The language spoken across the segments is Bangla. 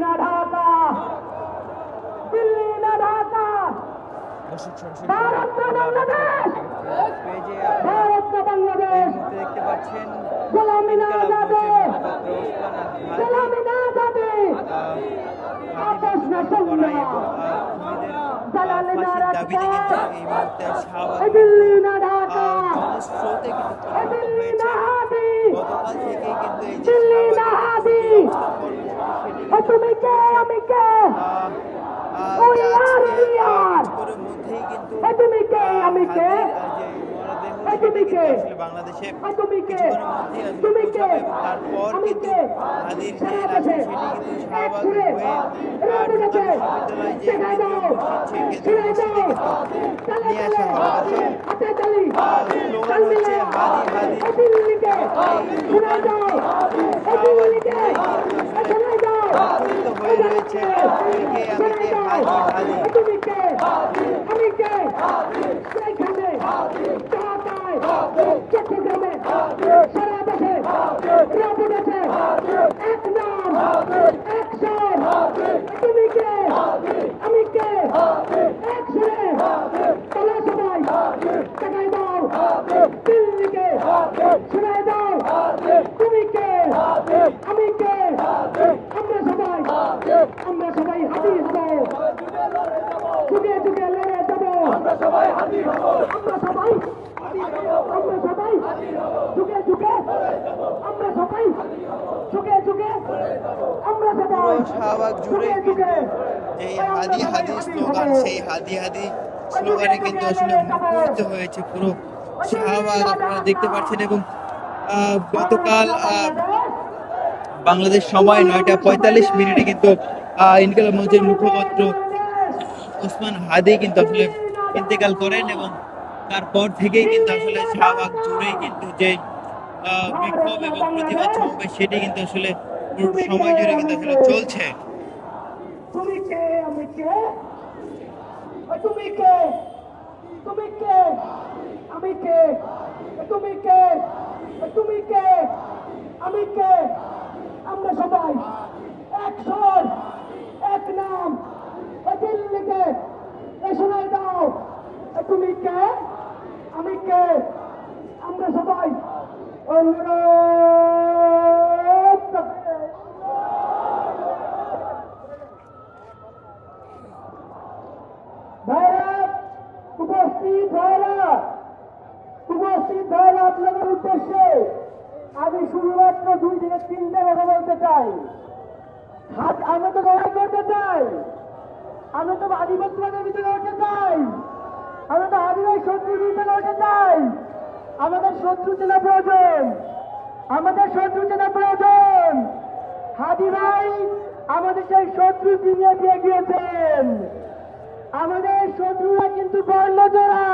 না ঢাকা, দিল্লি না ঢাকা, দর্শক সরাসরি ভারত না বাংলাদেশ, পেজে ভারত না এই বাংলাদেশ, মুহূর্তে দেখতে পাচ্ছেন গোলামি না ইনকালাব আজাদে, মঞ্চের মুখপাত্র ওসমান হাদি গোলামি না আজাদে, আপোষ না করাই সংগ্রাম, এবং দালালি না ফাঁসির দাবিতে কিন্তু রাজপথ, এই মুহূর্তে শাহবাগ এই দিল্লি না ঢাকা, জনস্রোতে কিন্তু এই পরিণত দিল্লি হয়েছে। না হাদি, গতকাল থেকেই কিন্তু এই যে দিল্লি না শাহবাগের হাদি, যে অবস্থান কর্মসূচি সেটি এই তুমি কে আমি কে, ওই আর কি আর, কিছুক্ষণের মধ্যেই কিন্তু এই তুমি কে আমি কে, হাদির যে মরদেহ এই তুমি সেটি কিন্তু কে, আসলে বাংলাদেশে এই তুমি কে, কিছুক্ষণের মধ্যেই আসলে তুমি কে, পৌঁছাবে এবং তারপর আমি কিন্তু কে, হাদির যে সারা লাশ দেশে সেটি কিন্তু এক শাহবাগ সুরে হয়ে রব ঢাকা উঠেছে, বিশ্ববিদ্যালয় যে দেখাই কেন্দ্রীয় দাও, মসজিদ সেই ছিড়াই কেন্দ্রীয় দাও, মসজিদে কিন্তু তালে নিয়ে তালে, আসা হবে। হাতে তালি, স্লোগান তাল হচ্ছে মিলাও, হাদি হাদি। এই দিল্লিকে, ছিড়াই দাও, এই দিল্লিকে, এই ছিড়াই দাও, মুখরিত হয়ে রয়েছে একে আমি কে হাদি হাদি। এই তুমি কে, আমি কে, সেইখানে, ঢাকায়, চট্টগ্রামে, সারা দেশে, রব উঠেছে, এক নাম, এক স্বর, তুমি কে, আমি কে, এক সুরে, তোলা সবাই, দেখাই দাও, দিল্লিকে, শুনাই দাও, তুমি কে, আমি কে, আমরা সবাই হাতি হব, যুগে যুগে লড়ে যাব, আমরা সবাই যুগে যুগে, আমরা সবাই যুগে যুগে, আমরা সবাই পুরো শাহবাগ জুড়ে যুগে যুগে, যে হাদি হাদি স্লোগান, সেই হাদি হাদি স্লোগানে কিন্তু আসলে মুখরিত হয়েছে পুরো শাহবাগ আপনারা দেখতে পাচ্ছেন। এবং গতকাল বাংলাদেশ সময় 9:45 কিন্তু ইনকিলাব মঞ্চের মুখপাত্র ওসমান হাদি কিন্তু আসলে ইন্তেকাল করেন এবং তারপর থেকেই কিন্তু আসলে শাহবাগ জুড়েই কিন্তু যে বিক্ষোভ এবং প্রতিবাদ সমাবেশ সেটি কিন্তু আসলে পুরো সময় জুড়ে কিন্তু আসলে চলছে। তুমি কে আমি কে, তুমি কে, তুমি কে, আমি কে, তুমি কে, তুমি কে, আমি কে, আমরা সবাই এক স্বর, এক নাম, ওই দিল্লিকে, শোনাই দাও, তুমি কে, আমি কে, আমরা সবাই অনুরোধ করছি। ভাইরা, উপস্থিত ভাইরা, আপনাদের উদ্দেশ্যে আমি শুধুমাত্র 2 থেকে 3টে কথা বলতে চাই। আমরা তো লড়াই করতে চাই, আমরা তো আধিপত্যবাদের বিরুদ্ধে লড়তে চাই, আমরা তো আদিবাসী শত্রুর বিরুদ্ধে লড়তে চাই। আমাদের শত্রু চেনা প্রয়োজন, আমাদের শত্রু চেনা প্রয়োজন। হাদি ভাই আমাদের সেই শত্রু চিনিয়ে দিয়ে গিয়েছেন। আমাদের শত্রুরা কিন্তু বর্ণজোড়া,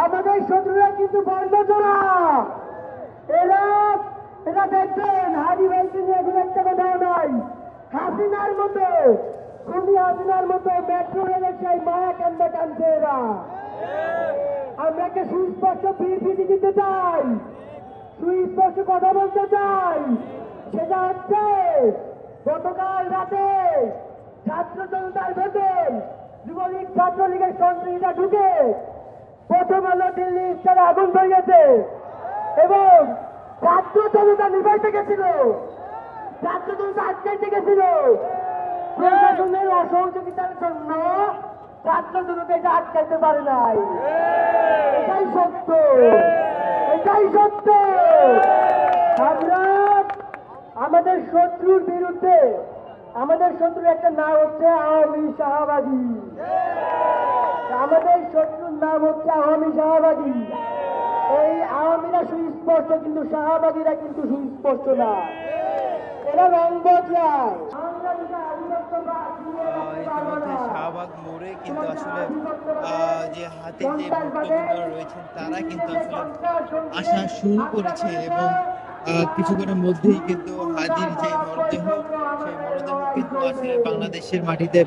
আমাদের শত্রুরা কিন্তু বর্ণজোড়া। এরা দেখবেন হাদি ভাইকে নিয়ে এখন একটা কথাও নাই। হাসিনার মতো, খুনি হাসিনার মতো মেট্রো রেলের সেই মায়া কান্দা কানছে এরা। আমরা একটা সুস্পষ্ট বিবৃতি দিতে চাই, সুস্পষ্ট কথা বলতে চাই। সেটা হচ্ছে গতকাল রাতে ছাত্র জনতার ভেতর যুবলীগ ছাত্রলীগের সন্ত্রাসীরা ঢুকে প্রথম আলো দিল্লি ইস্টারে আগুন ধরিয়েছে এবং ছাত্র জনতা নিভাইতে গেছিল, ছাত্র জনতা আটকাইতে গেছিল। প্রশাসনের অসহযোগিতার জন্য ছাত্র জনতা এটা আটকাইতে পারে নাই। এটাই সত্য, এটাই সত্য। আমরা আমাদের শত্রুর বিরুদ্ধে, আমাদের শত্রুর একটা নাম হচ্ছে আওয়ামী শাহবাদী, আমাদের শত্রুর নাম হচ্ছে আওয়ামী শাহবাদী। এই আওয়ামীরা সুস্পষ্ট, কিন্তু শাহবাদীরা কিন্তু সুস্পষ্ট না, এরা রং বদলায়। আমরা যদি আধিপত্যবাদ দিয়ে রাখতে পারবো ইতিমধ্যে না। শাহবাগ মোড়ে কিন্তু আসলে যে হাতে যে ভুক্তভোগীরা রয়েছেন তারা কিন্তু আসলে আসা শুরু করেছে এবং কিছুক্ষণের মধ্যেই কিন্তু হাদির যে মরদেহ, সেই মরদেহ কিন্তু আসলে বাংলাদেশের মাটিতে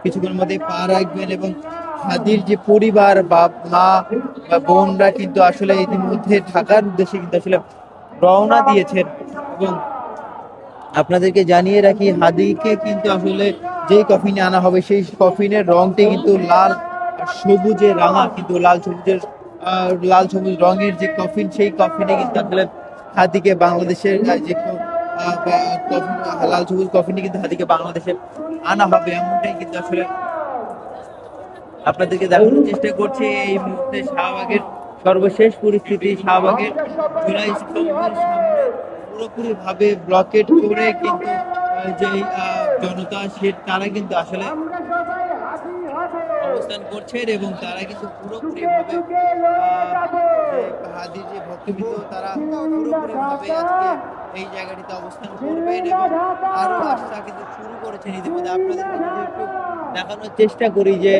কিছুক্ষণের মধ্যে পা রাখবেন এবং হাদির যে পরিবার বা মা বা বোনরা কিন্তু আসলে ইতিমধ্যে ঢাকার উদ্দেশ্যে কিন্তু আসলে রওনা দিয়েছেন এবং আপনাদেরকে জানিয়ে রাখি, হাদিকে কিন্তু আসলে যেই কফিনে আনা হবে সেই কফিনের রংটি কিন্তু লাল আর সবুজে রাঙা, কিন্তু লাল সবুজ রঙের যে কফিন, সেই কফিনে কিন্তু আসলে হাদিকে বাংলাদেশের লাল সবুজ কফিনে কিন্তু হাদিকে বাংলাদেশে আনা হবে, এমনটাই কিন্তু আসলে আপনাদেরকে দেখানোর চেষ্টা করছি। এই মুহূর্তে শাহবাগের সর্বশেষ পরিস্থিতি, শাহবাগের জুলাই স্তম্ভের সামনে পুরোপুরি ভাবে ব্লকেট করে কিন্তু যেই জনতা তারা কিন্তু আসলে অবস্থান করছেন এবং তারা কিন্তু পুরোপুরি ভাবে যে হাদির যে ভক্তবৃন্দ তারা পুরোপুরি ভাবে আজকে এই জায়গাটিতে অবস্থান করবেন এবং আরো আশা কিন্তু শুরু করেছেন ইতিমধ্যে। আপনাদের যদি একটু দেখানোর চেষ্টা করি যে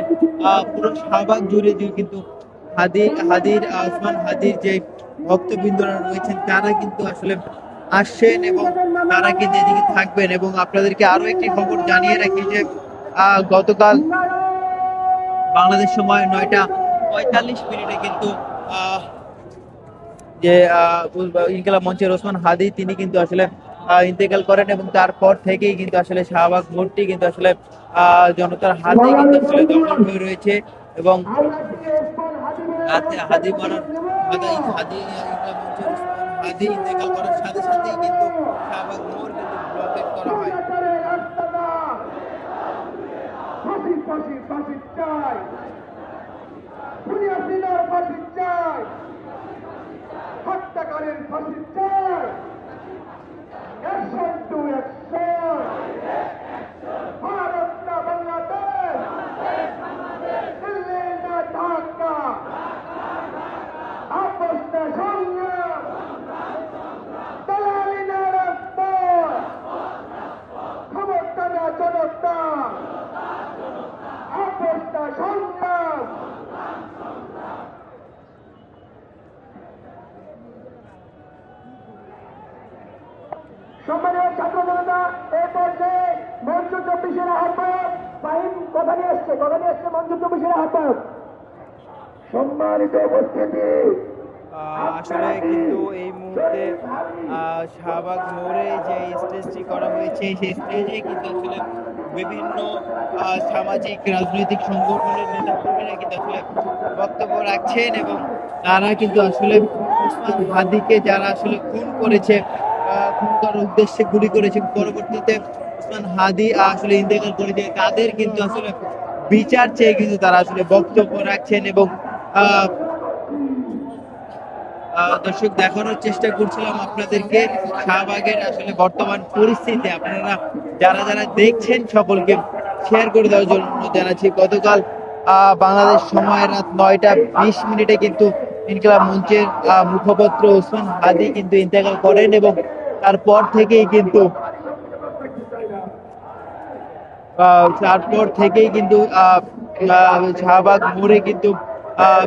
পুরো শাহবাগ জুড়ে যে কিন্তু ওসমান হাদির যে ভক্তবৃন্দরা রয়েছেন তারা কিন্তু আসলে আসছেন এবং তারা কিন্তু এদিকে থাকবেন। এবং আপনাদেরকে আরো একটি খবর জানিয়ে রাখি যে গতকাল বাংলাদেশ সময় 9:45 কিন্তু যে ইনকিলাব মঞ্চের ওসমান হাদি তিনি কিন্তু আসলে ইন্তেকাল করেন এবং তারপর থেকেই কিন্তু আসলে শাহবাগ মোড়টি কিন্তু আসলে জনতার হাতে কিন্তু আসলে দখল হয়ে রয়েছে এবং হাদি মারার ইনকিলাব মঞ্চের ওসমান হাদি ইন্তেকাল করার সাথে সাথেই কিন্তু শাহবাগ মোড় কিন্তু ব্লকেট করা হয়। হত্যাকারীর ফাঁসি চাই, অ্যাকশন টু অ্যাকশন, ভারত না বাংলাদেশ, দিল্লি না ঢাকা, আপোষ না সংগ্রাম, দালালি না রাজপথ, ক্ষমতা না জনতা, আপোষ না সংগ্রাম। সম্মানীয় ছাত্র জনতা, এই পর্যায়ে মঞ্চ 24-এর আহ্বায়ক ফাহিম কথা নিয়ে এসছে মঞ্চ 24-এর আহ্বায়ক। সম্মানিত উপস্থিতি, আসলে কিন্তু এই মুহূর্তে শাহবাগ মোড়ে যে স্টেজটি করা হয়েছে সেই স্টেজে কিন্তু আসলে বিভিন্ন সামাজিক রাজনৈতিক সংগঠনের নেতাকর্মীরা কিন্তু আসলে বক্তব্য রাখছেন এবং তারা কিন্তু আসলে ওসমান হাদিকে যারা আসলে খুন করেছে, খুন করার উদ্দেশ্যে গুলি করেছে, পরবর্তীতে ওসমান হাদি আসলে ইন্তেকাল করেছে, তাদের কিন্তু আসলে বিচার চেয়ে কিন্তু তারা আসলে বক্তব্য রাখছেন এবং দর্শক দেখানোর চেষ্টা করছিলাম আপনাদেরকে শাহবাগের আসলে বর্তমান পরিস্থিতি। আপনারা যারা যারা দেখছেন সকলকে শেয়ার করে দেওয়ার জন্য জানাচ্ছি। গতকাল বাংলাদেশ সময় রাত 9:20 কিন্তু ইনকিলাব মঞ্চের মুখপাত্র ওসমান হাদি কিন্তু ইন্তেকাল করেন এবং তারপর থেকেই কিন্তু শাহবাগ মোড়ে কিন্তু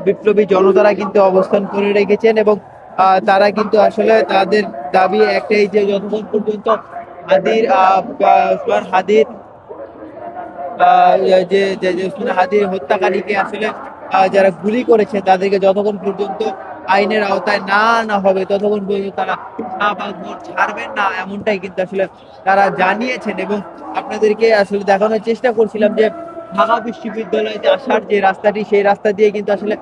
বিপ্লবী জনতারা কিন্তু অবস্থান করে রেখেছেন এবং তারা কিন্তু আসলে তাদের দাবি একটাই যে যতক্ষণ পর্যন্ত ওসমান হাদির ওসমান হাদির হত্যাকারীকে আসলে যারা গুলি করেছে তাদেরকে যতক্ষণ পর্যন্ত আইনের আওতায় না আনা হবে ততক্ষণ পর্যন্ত তারা শাহবাগ মোড় ছাড়বেন না, এমনটাই কিন্তু আসলে তারা জানিয়েছেন। এবং আপনাদেরকে আসলে দেখানোর চেষ্টা করছিলাম যে ঢাকা বিশ্ববিদ্যালয়ে আসার যে রাস্তাটি, সেই রাস্তা দিয়ে কিন্তু আসলে